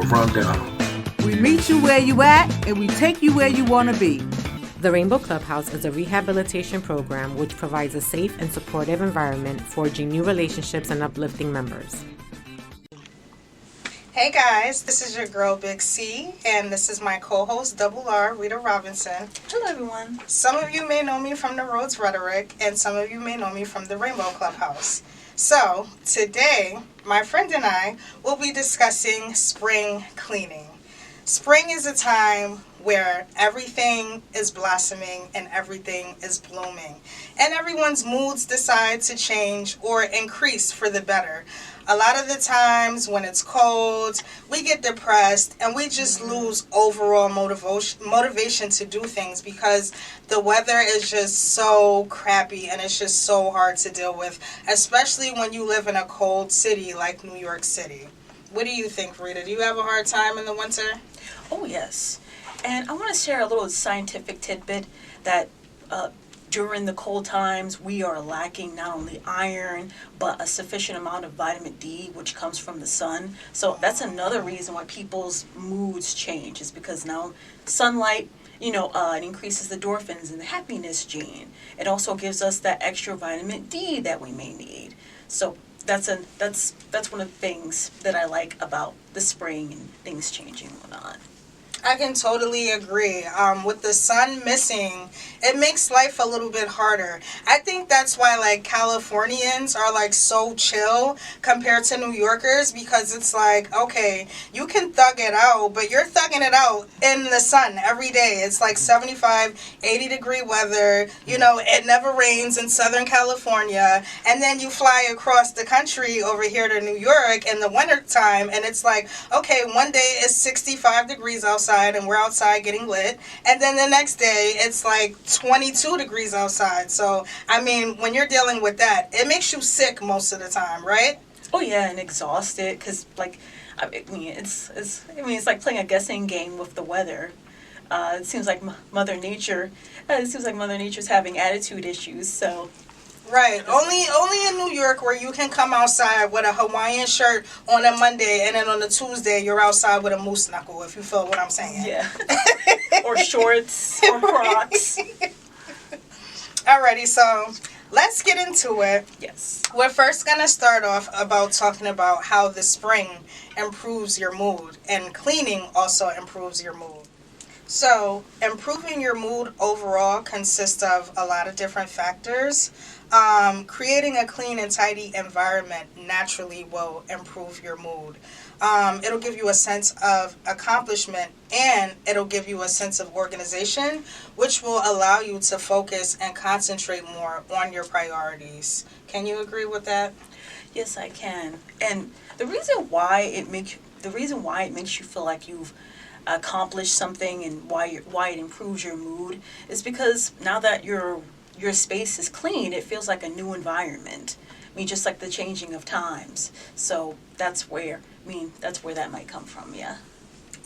rundown. We meet you where you at, and we take you where you want to be. The Rainbow Clubhouse is a rehabilitation program which provides a safe and supportive environment, forging new relationships and uplifting members. Hey guys, this is your girl Big C, and this is my co-host Double R, Rita Robinson. Hello everyone. Some of you may know me from the Rhodes Rhetoric, and some of you may know me from the Rainbow Clubhouse. So, today, my friend and I will be discussing spring cleaning. Spring is a time where everything is blossoming and everything is blooming, and everyone's moods decide to change or increase for the better. A lot of the times when it's cold, we get depressed and we just lose overall motivation to do things because the weather is just so crappy and it's just so hard to deal with, especially when you live in a cold city like New York City. What do you think, Rita? Do you have a hard time in the winter? Oh, yes. And I want to share a little scientific tidbit that during the cold times, we are lacking not only iron, but a sufficient amount of vitamin D, which comes from the sun. So that's another reason why people's moods change, is because now sunlight, it increases the endorphins and the happiness gene. It also gives us that extra vitamin D that we may need. So that's one of the things that I like about the spring and things changing and whatnot. I can totally agree. With the sun missing, it makes life a little bit harder. I think that's why like Californians are like so chill compared to New Yorkers, because it's like, okay, you can thug it out, but you're thugging it out in the sun every day. It's like 75, 80 degree weather. It never rains in Southern California. And then you fly across the country over here to New York in the winter time, and it's like, okay, one day it's 65 degrees outside and we're outside getting lit, and then the next day it's like 22 degrees outside. So I mean, when you're dealing with that, it makes you sick most of the time, right? Oh yeah, and exhausted, because it's like playing a guessing game with the weather. It seems like Mother Nature's having attitude issues. So right. Only in New York where you can come outside with a Hawaiian shirt on a Monday, and then on a Tuesday you're outside with a moose knuckle, if you feel what I'm saying. Yeah. Or shorts or Crocs. Alrighty, so let's get into it. Yes. We're first going to start off about talking about how the spring improves your mood, and cleaning also improves your mood. So, improving your mood overall consists of a lot of different factors. Creating a clean and tidy environment naturally will improve your mood. It'll give you a sense of accomplishment, and it'll give you a sense of organization, which will allow you to focus and concentrate more on your priorities. Can you agree with that? Yes, I can. And the reason why it makes you feel like you've accomplished something, and why it improves your mood, is because now that your space is clean, it feels like a new environment. Just like the changing of times. So that's where that might come from, yeah.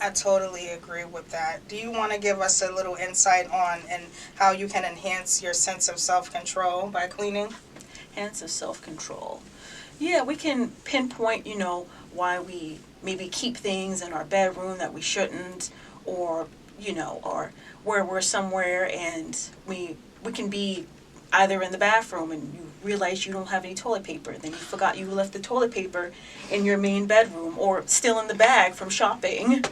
I totally agree with that. Do you want to give us a little insight on and how you can enhance your sense of self-control by cleaning? Sense of self-control. Yeah, we can pinpoint, why we maybe keep things in our bedroom that we shouldn't, or where we're somewhere and we can be either in the bathroom and you realize you don't have any toilet paper, then you forgot you left the toilet paper in your main bedroom or still in the bag from shopping.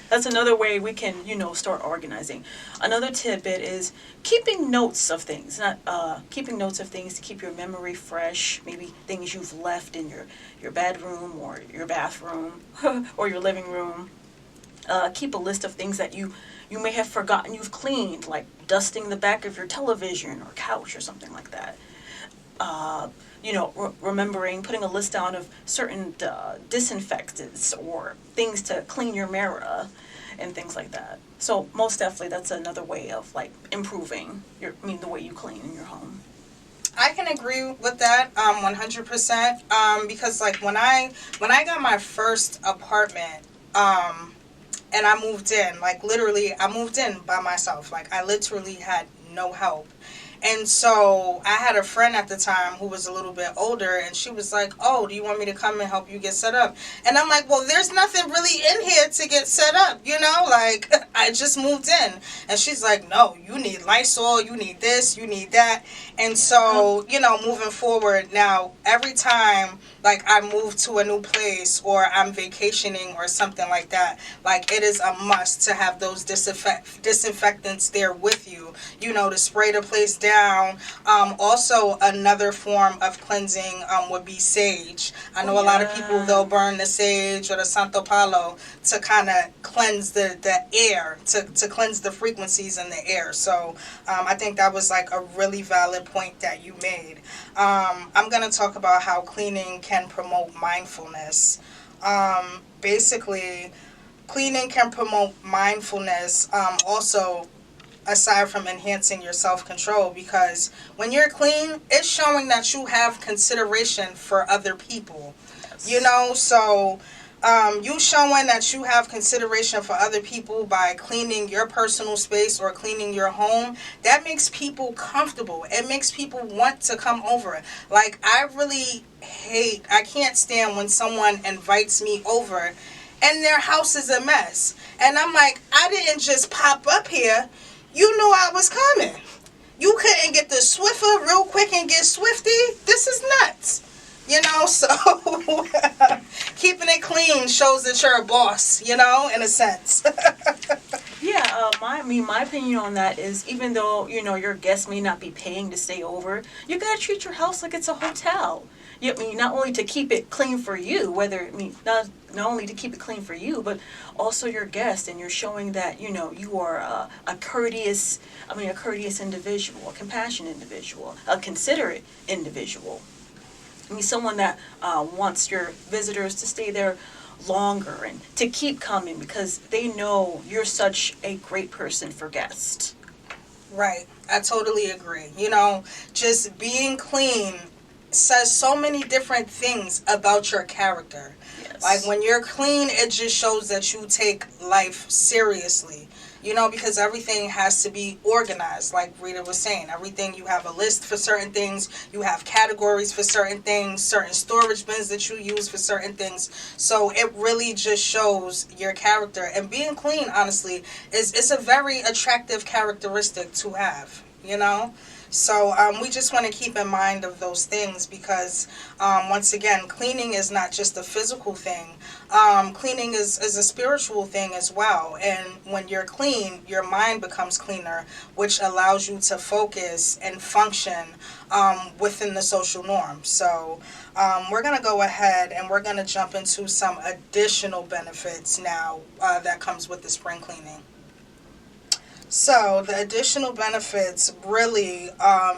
That's another way we can, start organizing. Another tidbit is keeping notes of things. Keeping notes of things to keep your memory fresh. Maybe things you've left in your bedroom or your bathroom or your living room. Keep a list of things that you may have forgotten you've cleaned, like dusting the back of your television or couch or something like that. Remembering, putting a list down of certain disinfectants or things to clean your mirror and things like that. So most definitely that's another way of improving the way you clean in your home. I can agree with that 100%, because when I got my first apartment, and I moved in, literally I moved in by myself. I literally had no help. And so I had a friend at the time who was a little bit older, and she was like, oh, do you want me to come and help you get set up? And I'm like, well, there's nothing really in here to get set up, you know? Like, I just moved in. And she's like, no, you need Lysol, you need this, you need that. And so, you know, moving forward now, every time, like, I move to a new place or I'm vacationing or something like that, like, it is a must to have those disinfectants there with you, you know, to spray the place down. Also, another form of cleansing would be sage. I know a lot of people, they'll burn the sage or the Santo Palo to kind of cleanse the air, to cleanse the frequencies in the air. So I think that was like a really valid point that you made. I'm going to talk about how cleaning can promote mindfulness. Basically, cleaning can promote mindfulness also, aside from enhancing your self-control, because when you're clean, it's showing that you have consideration for other people. You know, so you showing that you have consideration for other people by cleaning your personal space or cleaning your home, that makes people comfortable. It makes people want to come over. Like, I can't stand when someone invites me over and their house is a mess. And I'm like, I didn't just pop up here. You knew I was coming. You couldn't get the Swiffer real quick and get Swifty? This is nuts. You know, so keeping it clean shows that you're a boss, you know, in a sense. Yeah, my opinion on that is, even though, you know, your guests may not be paying to stay over, you gotta treat your house like it's a hotel. I mean, not only to keep it clean for you, not only to keep it clean for you, but also your guest, and you're showing that, you know, you are a courteous individual, a compassionate individual, a considerate individual. I mean, someone that wants your visitors to stay there longer and to keep coming because they know you're such a great person for guests. Right. I totally agree. You know, just being clean says so many different things about your character. Yes. Like, when you're clean, it just shows that you take life seriously. You know, because everything has to be organized, like Rita was saying. Everything, you have a list for certain things, you have categories for certain things, certain storage bins that you use for certain things. So it really just shows your character. And being clean, honestly, it's a very attractive characteristic to have, you know? So we just want to keep in mind of those things, because once again, cleaning is not just a physical thing. Cleaning is a spiritual thing as well. And when you're clean, your mind becomes cleaner, which allows you to focus and function within the social norm. So we're going to go ahead and we're going to jump into some additional benefits now that comes with the spring cleaning. So the additional benefits really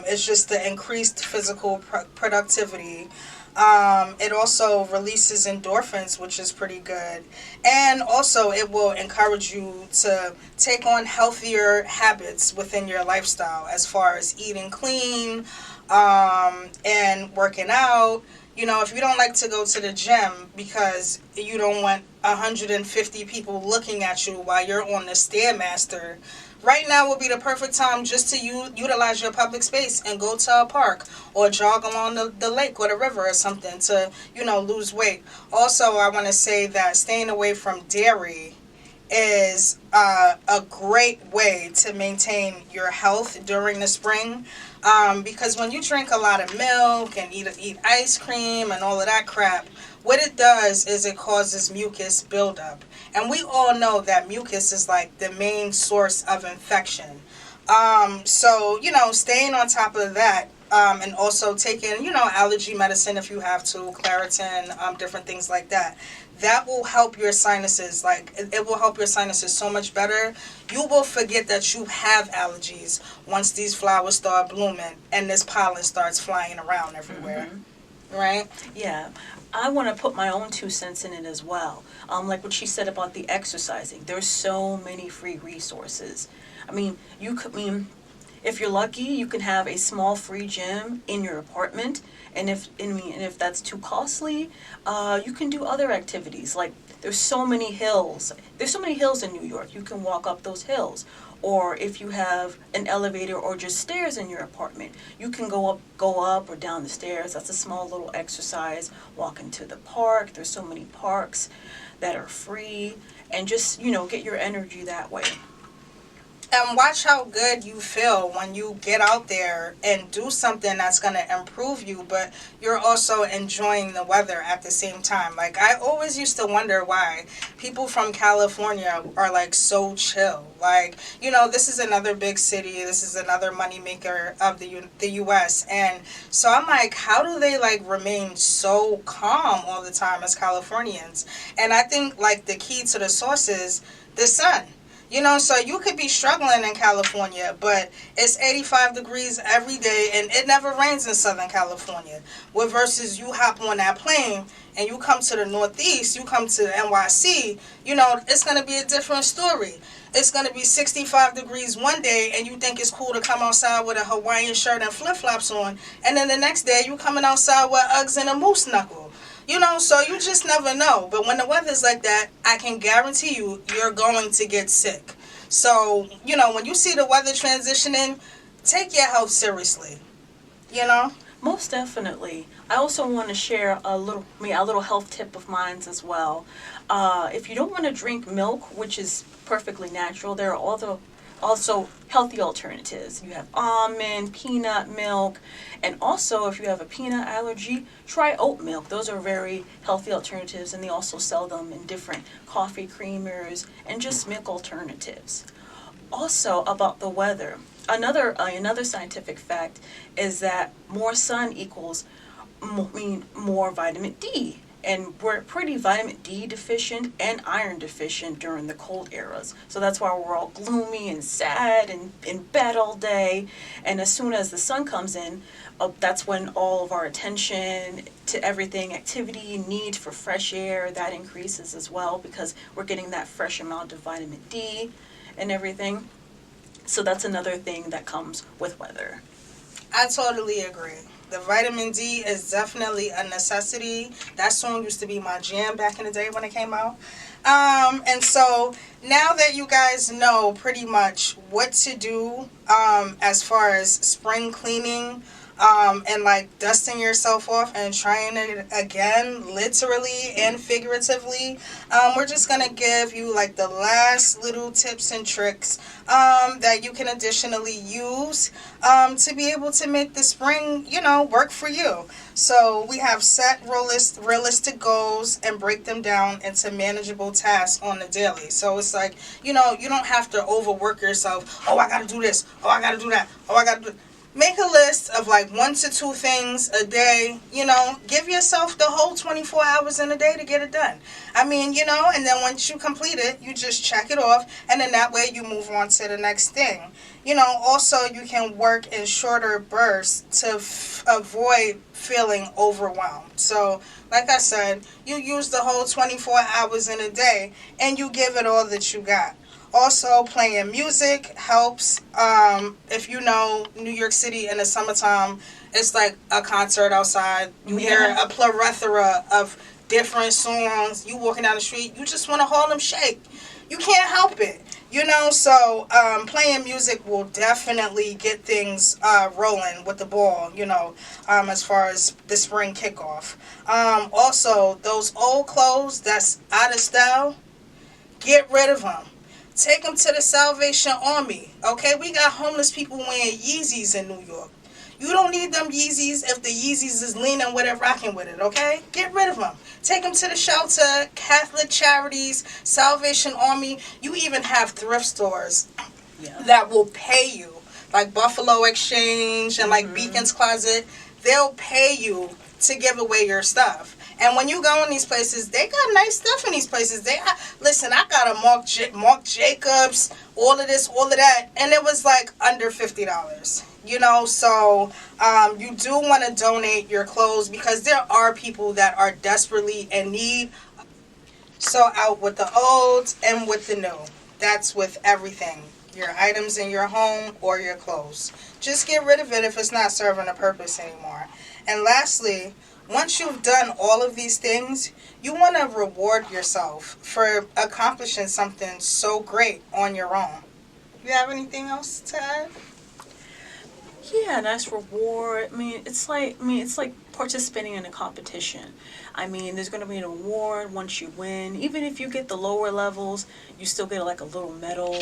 is just the increased physical productivity. It also releases endorphins, which is pretty good. And also it will encourage you to take on healthier habits within your lifestyle, as far as eating clean and working out. You know, if you don't like to go to the gym because you don't want 150 people looking at you while you're on the Stairmaster, right now would be the perfect time just to utilize your public space and go to a park or jog along the lake or the river or something to, you know, lose weight. Also, I want to say that staying away from dairy is a great way to maintain your health during the spring. Because when you drink a lot of milk and eat ice cream and all of that crap, what it does is it causes mucus buildup. And we all know that mucus is like the main source of infection. So, you know, staying on top of that, and also taking, you know, allergy medicine if you have to, Claritin, different things like that. That will help your sinuses. Like, it will help your sinuses so much better. You will forget that you have allergies once these flowers start blooming and this pollen starts flying around everywhere. Mm-hmm. Right? Yeah. I want to put my own 2 cents in it as well. Like what she said about the exercising. There's so many free resources. I mean, if you're lucky, you can have a small free gym in your apartment. And if that's too costly, you can do other activities. Like, there's so many hills. There's so many hills in New York. You can walk up those hills. or if you have an elevator or just stairs in your apartment, you can go up or down the stairs. That's a small little exercise. Walk into the park. There's so many parks that are free, and just, get your energy that way. And watch how good you feel when you get out there and do something that's going to improve you, but you're also enjoying the weather at the same time. Like, I always used to wonder why people from California are, like, so chill. Like, this is another big city. This is another moneymaker of the U.S. And so I'm like, how do they, like, remain so calm all the time as Californians? And I think, like, the key to the source is the sun. So you could be struggling in California, but it's 85 degrees every day, and it never rains in Southern California. Well, versus you hop on that plane and you come to the Northeast, you come to NYC, it's going to be a different story. It's going to be 65 degrees one day, and you think it's cool to come outside with a Hawaiian shirt and flip-flops on, and then the next day you coming outside with Uggs and a moose knuckle. So you just never know. But when the weather's like that, I can guarantee you're going to get sick. So, when you see the weather transitioning, take your health seriously. Most definitely. I also want to share a little health tip of mine as well. If you don't want to drink milk, which is perfectly natural, there are also healthy alternatives. You have almond, peanut milk, and also if you have a peanut allergy, try oat milk. Those are very healthy alternatives, and they also sell them in different coffee creamers and just milk alternatives. Also about the weather, another scientific fact is that more sun equals more vitamin D. And we're pretty vitamin D deficient and iron deficient during the cold eras. So that's why we're all gloomy and sad and in bed all day. And as soon as the sun comes in, that's when all of our attention to everything, activity, need for fresh air, that increases as well, because we're getting that fresh amount of vitamin D and everything. So that's another thing that comes with weather. I totally agree. The vitamin D is definitely a necessity. That song used to be my jam back in the day when it came out. And so now that you guys know pretty much what to do as far as spring cleaning, and like dusting yourself off and trying it again, literally and figuratively, we're just gonna give you like the last little tips and tricks that you can additionally use to be able to make the spring, work for you. So we have set realistic goals and break them down into manageable tasks on the daily. So it's like, you don't have to overwork yourself. Oh, I gotta do this. Oh, I gotta do that. Oh, I gotta do. Make a list of like 1 to 2 things a day, give yourself the whole 24 hours in a day to get it done. And then once you complete it, you just check it off, and then that way you move on to the next thing. Also you can work in shorter bursts to avoid feeling overwhelmed. So, like I said, you use the whole 24 hours in a day, and you give it all that you got. Also, playing music helps. If you know New York City in the summertime, it's like a concert outside. You hear a plethora of different songs. You walking down the street, you just want to hold them shake. You can't help it. So playing music will definitely get things rolling with the ball, as far as the spring kickoff. Also, those old clothes that's out of style, get rid of them. Take them to the Salvation Army, okay? We got homeless people wearing Yeezys in New York. You don't need them Yeezys if the Yeezys is leaning with it, rocking with it, okay? Get rid of them. Take them to the shelter, Catholic Charities, Salvation Army. You even have thrift stores that will pay you, like Buffalo Exchange and like Beacon's Closet. They'll pay you to give away your stuff. And when you go in these places, they got nice stuff in these places. I got a Marc Jacobs, all of this, all of that, and it was like under $50. So you do want to donate your clothes, because there are people that are desperately in need. So out with the old and with the new. That's with everything. Your items in your home or your clothes. Just get rid of it if it's not serving a purpose anymore. And lastly, once you've done all of these things, you want to reward yourself for accomplishing something so great on your own. You have anything else to add? Yeah, nice reward. It's like participating in a competition. There's going to be an award once you win. Even if you get the lower levels, you still get like a little medal.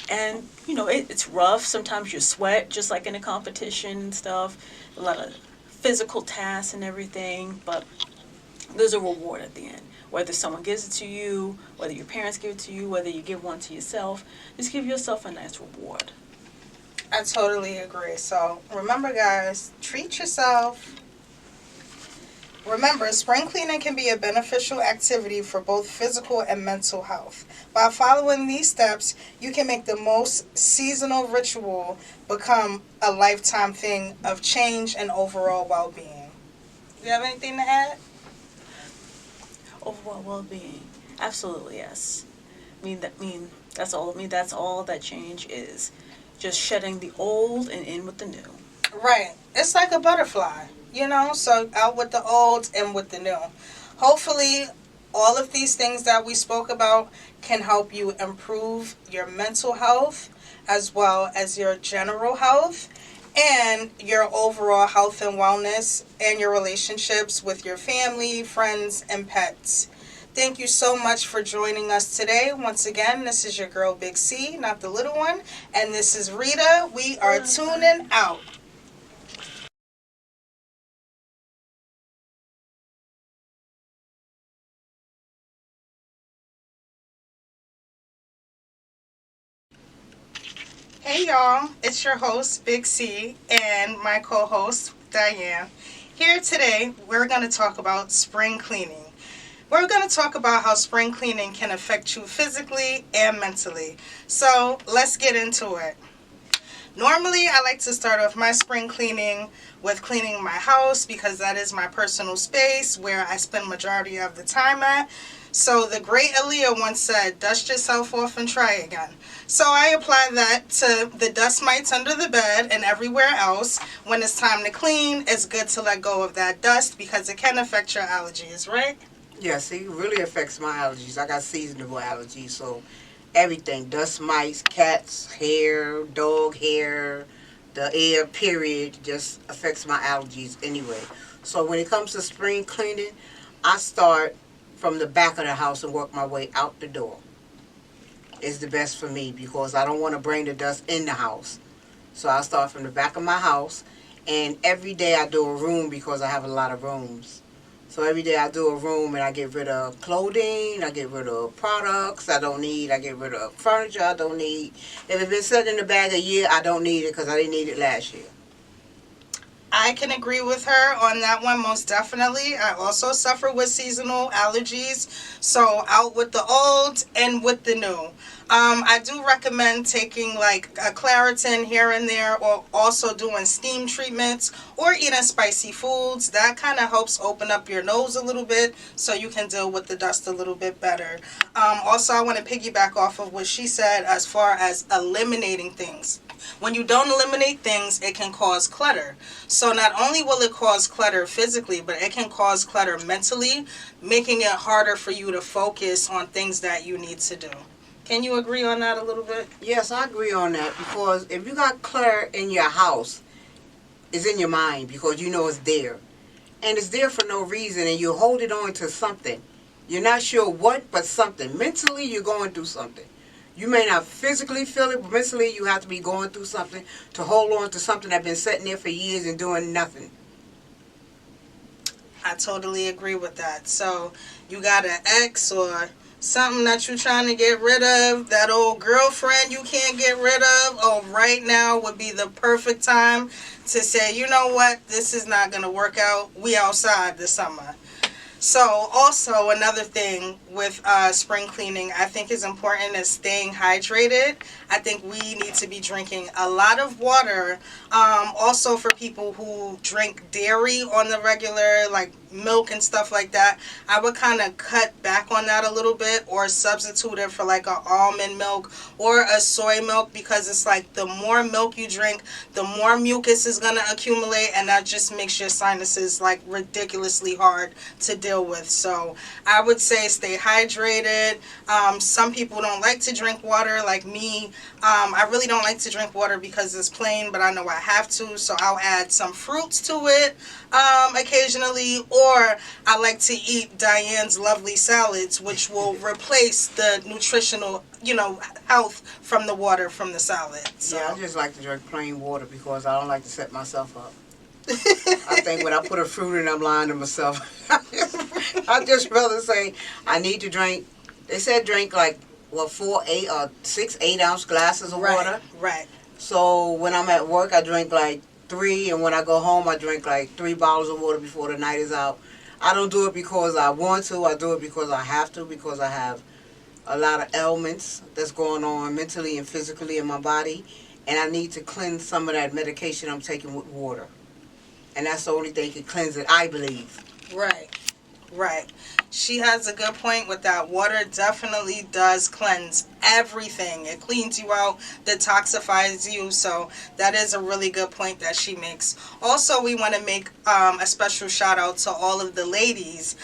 And, it's rough. Sometimes you sweat, just like in a competition and stuff. A lot of physical tasks and everything. But there's a reward at the end. Whether someone gives it to you, whether your parents give it to you, whether you give one to yourself, just give yourself a nice reward. I totally agree. So remember, guys, treat yourself. Remember, spring cleaning can be a beneficial activity for both physical and mental health. By following these steps, you can make the most seasonal ritual become a lifetime thing of change and overall well-being. Do you have anything to add? Overall well-being, absolutely yes. That's all. That's all that change is. Just shedding the old and in with the new. Right. It's like a butterfly, so out with the old and with the new. Hopefully, all of these things that we spoke about can help you improve your mental health as well as your general health and your overall health and wellness and your relationships with your family, friends, and pets. Thank you so much for joining us today. Once again, this is your girl Big C, not the little one, and this is Rita. We are tuning out. Hey y'all, it's your host Big C and my co-host Diane. Here today, we're going to talk about spring cleaning. We're going to talk about how spring cleaning can affect you physically and mentally. So let's get into it. Normally, I like to start off my spring cleaning with cleaning my house because that is my personal space where I spend majority of the time at. So the great Aaliyah once said, dust yourself off and try again. So I apply that to the dust mites under the bed and everywhere else. When it's time to clean, it's good to let go of that dust because it can affect your allergies, right? Yes, it really affects my allergies. I got seasonal allergies, so everything, dust mites, cats, hair, dog hair, the air, period, just affects my allergies anyway. So when it comes to spring cleaning, I start from the back of the house and work my way out the door. It's the best for me because I don't want to bring the dust in the house. So I start from the back of my house, and every day I do a room because I have a lot of rooms. So every day I do a room and I get rid of clothing, I get rid of products I don't need, I get rid of furniture I don't need. If it's been sitting in the bag a year, I don't need it because I didn't need it last year. I can agree with her on that one, most definitely. I also suffer with seasonal allergies, so out with the old and with the new. I do recommend taking like a Claritin here and there, or also doing steam treatments or eating spicy foods. That kind of helps open up your nose a little bit so you can deal with the dust a little bit better. Also, I want to piggyback off of what she said as far as eliminating things. When you don't eliminate things, it can cause clutter. So not only will it cause clutter physically, but it can cause clutter mentally, making it harder for you to focus on things that you need to do. Can you agree on that a little bit? Yes, I agree on that because if you got clutter in your house, it's in your mind because you know it's there. And it's there for no reason and you hold it on to something. You're not sure what, but something. Mentally, you're going through something. You may not physically feel it, but mentally you have to be going through something to hold on to something that's been sitting there for years and doing nothing. I totally agree with that. So you got an ex or something that you're trying to get rid of, that old girlfriend you can't get rid of, oh, right now would be the perfect time to say, you know what, this is not going to work out. We outside this summer. So also another thing with spring cleaning I think is important is staying hydrated. I think we need to be drinking a lot of water. Also for people who drink dairy on the regular, like milk and stuff like that, I would kind of cut back on that a little bit or substitute it for like a almond milk or a soy milk, because it's like the more milk you drink, the more mucus is going to accumulate, and that just makes your sinuses like ridiculously hard to deal with. So I would say stay hydrated. Some people don't like to drink water like me. I really don't like to drink water because it's plain, but I know I have to, so I'll add some fruits to it occasionally, or I like to eat Diane's lovely salads, which will replace the nutritional, health from the water from the salad. So. Yeah, I just like to drink plain water because I don't like to set myself up. I think when I put a fruit in, I'm lying to myself. I just rather say I need to drink. They said drink like 4, 8, or 6 8-ounce glasses of water. Right. So when I'm at work, I drink like 3, and when I go home, I drink like 3 bottles of water before the night is out. I don't do it because I want to. I do it because I have to, because I have a lot of ailments that's going on mentally and physically in my body, and I need to cleanse some of that medication I'm taking with water. And that's the only thing can cleanse it, I believe. Right. She has a good point with that. Water definitely does cleanse everything. It cleans you out, detoxifies you. So that is a really good point that she makes. Also, we want to make a special shout out to all of the ladies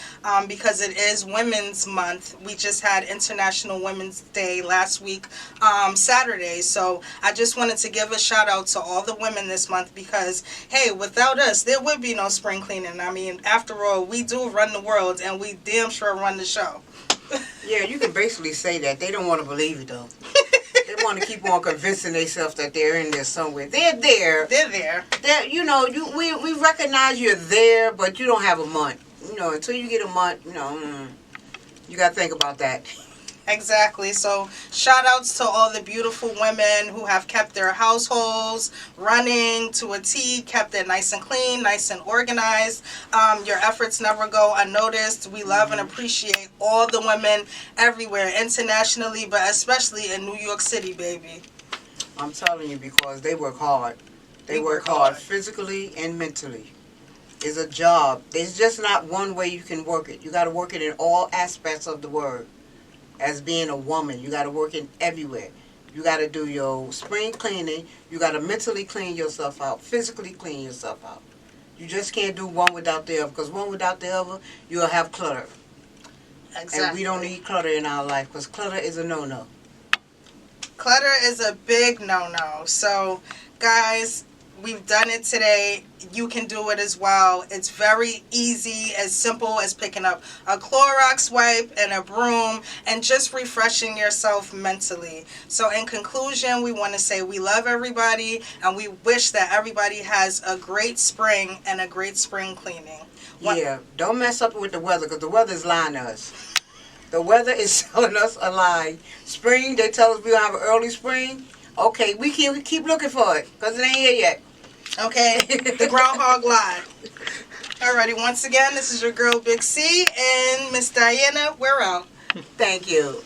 because it is Women's Month. We just had International Women's Day last week, Saturday. So I just wanted to give a shout out to all the women this month because, hey, without us, there would be no spring cleaning. I mean, after all, we do run the world, and we damn sure run the show. Yeah, you can basically say that. They don't want to believe it, though. They want to keep on convincing themselves that they're in there somewhere. They're there. We recognize you're there, but you don't have a month. Until you get a month, you got to think about that. Exactly. So shout outs to all the beautiful women who have kept their households running to a T, kept it nice and clean, nice and organized. Your efforts never go unnoticed. We love and appreciate all the women everywhere, internationally, but especially in New York City, baby. I'm telling you, because they work hard. They work hard physically and mentally. It's a job. There's just not one way you can work it. You got to work it in all aspects of the word. As being a woman, you got to work in everywhere. You got to do your spring cleaning. You got to mentally clean yourself out, physically clean yourself out. You just can't do one without the other, because one without the other, you'll have clutter. Exactly. And we don't need clutter in our life, because clutter is a no-no. Clutter is a big no-no. So, guys, we've done it today. You can do it as well. It's very easy, as simple as picking up a Clorox wipe and a broom and just refreshing yourself mentally. So in conclusion, we want to say we love everybody and we wish that everybody has a great spring and a great spring cleaning. Yeah, don't mess up with the weather, because the weather is lying to us. The weather is telling us a lie. Spring, they tell us we're going to have an early spring. Okay, we keep looking for it, because it ain't here yet. Okay, the groundhog lied. Alrighty, once again, this is your girl Big C and Miss Diana. We're out. Thank you.